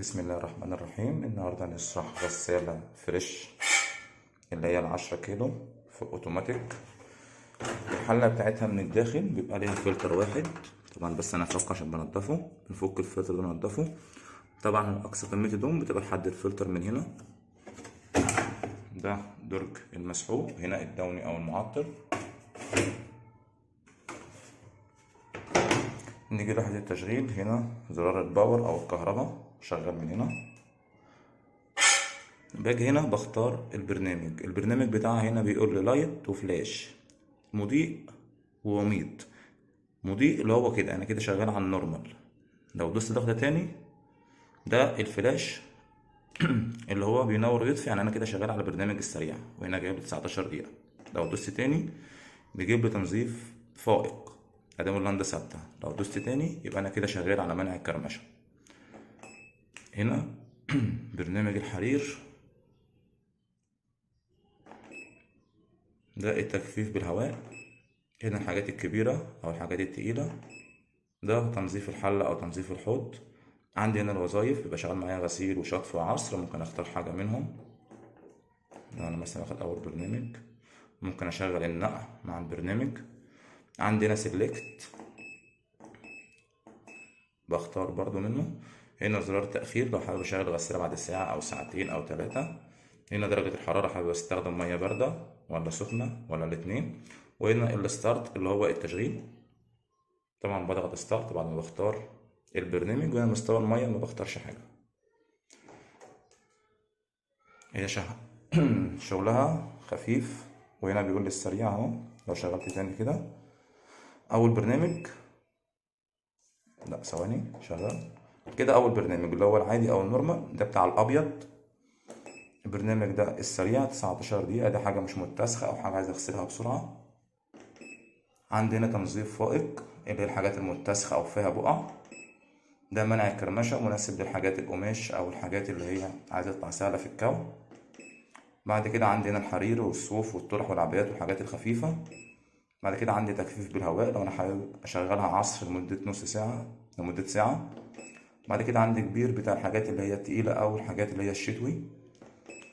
بسم الله الرحمن الرحيم. النهاردة هنشرح غسالة فريش اللي هي ال10 كيلو في اوتوماتيك. الحلة بتاعتها من الداخل بيبقى ليها فلتر واحد طبعا، بس انا هفك عشان بنضفه. بنفك الفلتر ده ننضفه. طبعا اقصى كمية هدوم بتبقى لحد الفلتر من هنا. ده درج المسحوق، هنا الدوني او المعطر. نيجي لوحدة التشغيل، هنا زرار الباور او الكهرباء شغال من هنا. باجي هنا بختار البرنامج بتاعها. هنا بيقول لي لايت وفلاش، مضيء ووميض. مضيء اللي هو كده انا كده شغال على النورمال. لو دوست ضغطة تاني ده الفلاش اللي هو بينور ويطفي، يعني انا كده شغال على البرنامج السريع، وهنا جايب لي 19 دقيقة. لو دوست تاني بيجيب لي تنظيف فائق ادام اللندا ثابتة. لو دوست تاني يبقى انا كده شغال على منع الكرمشة. هنا برنامج الحرير، ده التجفيف بالهواء. هنا الحاجات الكبيرة أو الحاجات التقيلة، ده تنظيف الحلة أو تنظيف الحوض. عندي هنا الوظايف، بيبقى شغال معايا غسيل وشطف وعصر، ممكن أختار حاجة منهم. لو أنا مثلا واخد أول برنامج ممكن أشغل النقع مع البرنامج. عندي هنا سيلكت، بختار برضو منه. هنا زرار تأخير لو حابب أشغل الغسالة بعد ساعة أو ساعتين أو 3. هنا درجة الحرارة، حابب أستخدم مية باردة ولا سخنة ولا الاتنين. وهنا الستارت اللي هو التشغيل. طبعا بضغط ستارت بعد ما بختار البرنامج، وهنا مستوى المية ما بختارش حاجة. هي شغلها خفيف. وهنا بيقول لي السريع اهو. لو شغلت تاني كده اول برنامج، لا ثواني، شغال كده اول برنامج اللي هو العادي او النورمال، ده بتاع الابيض. البرنامج ده السريع 19 دقيقة، ده حاجة مش متسخة او حاجة عايز اغسلها بسرعة. عندي هنا تنظيف فائق اللي هي الحاجات المتسخة او فيها بقع، ده منع الكرمشة، مناسب للحاجات القماش او الحاجات اللي هي عايزة تطلع سهلة في الكو. بعد كده عندي هنا الحرير والصوف والطرح والعبايات والحاجات الخفيفة. بعد كده عندي تجفيف بالهواء لو انا حابب اشغلها عصر لمدة نص ساعة لمدة ساعة. بعد كده عندي كبير بتاع الحاجات اللي هي التقيلة او الحاجات اللي هي الشتوي.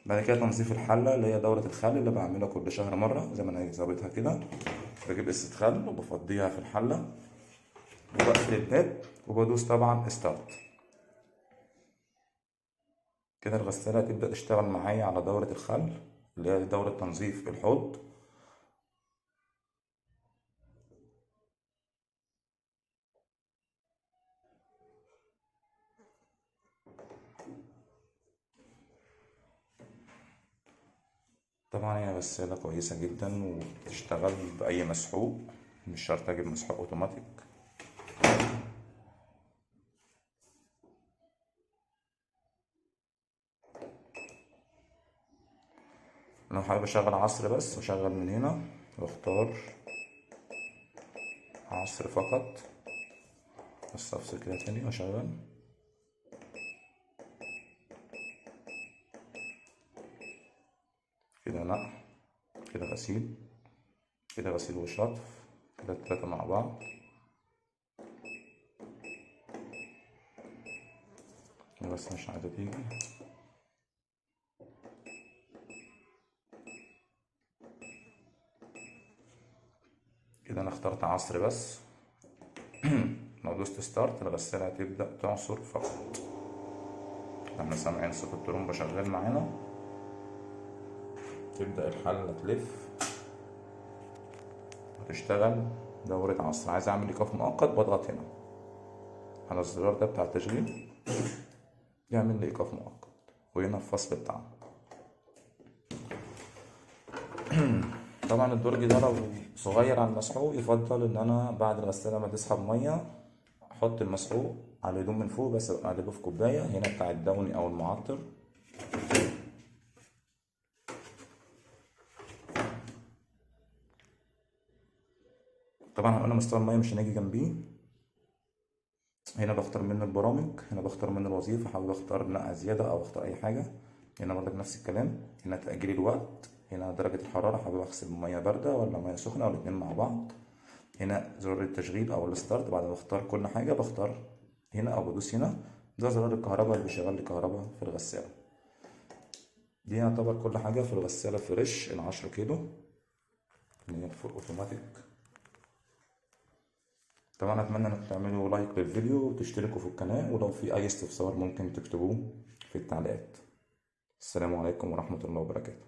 بعد كده تنظيف الحلة اللي هي دورة الخل اللي بعملها كل شهر مرة، زي ما انا ظابطها كده. بجيب قصة خل وبفضيها في الحلة وبقفل الباب وبدوس طبعا ستارت. كده الغسالة هتبدأ تشتغل معايا على دورة الخل اللي هي دورة تنظيف الحوض. طبعا هي غسالة كويسة جدا وبتشتغل بأي مسحوق، مش شرط أجيب مسحوق أوتوماتيك. لو حابب أشغل عصر بس أشغل من هنا واختار عصر فقط، بس أفصل كده تاني وأشغل. كده نقع، كده غسيل، كده غسيل وشطف، كده التلاتة مع بعض. بس مش عايزة تيجي. كده أنا اخترت عصر بس. لو دوست ستارت الغسالة هتبدأ تعصر فقط. احنا سامعين صوت الترومبة شغال معانا. تبدأ الحلة تلف وتشتغل دورة عصر. عايز أعمل إيقاف مؤقت بضغط هنا على الزرار ده بتاع التشغيل، يعمل لي إيقاف مؤقت. وهنا الفصل بتاعنا. طبعا الدرج ده لو صغير على المسحوق يفضل إن أنا بعد الغسالة ما تسحب مية أحط المسحوق على الهدوم من فوق، بس أبقى أقلبه في كوباية. هنا بتاع الدوني أو المعطر. طبعا قلنا مستوى المية مش هنيجي جنبيه. هنا بختار منه البرامج، هنا بختار منه الوظيفة، حابب اختار نقع زيادة او اختار اي حاجة. هنا برضك نفس الكلام. هنا تأجيل الوقت، هنا درجة الحرارة، حابب اغسل بمية باردة ولا مية سخنة او الاتنين مع بعض. هنا زرار التشغيل او الستارت، بعد ما اختار كل حاجة بختار هنا او بدوس هنا ده زرار الكهرباء اللي بيشغل لي كهرباء في الغسالة. دي يعتبر كل حاجة في الغسالة فريش ال10 كيلو اللي هي الفول اوتوماتيك. طبعا اتمنى انكم تعملوا لايك للفيديو وتشتركوا في القناة، ولو في اي استفسار ممكن تكتبوه في التعليقات. السلام عليكم ورحمة الله وبركاته.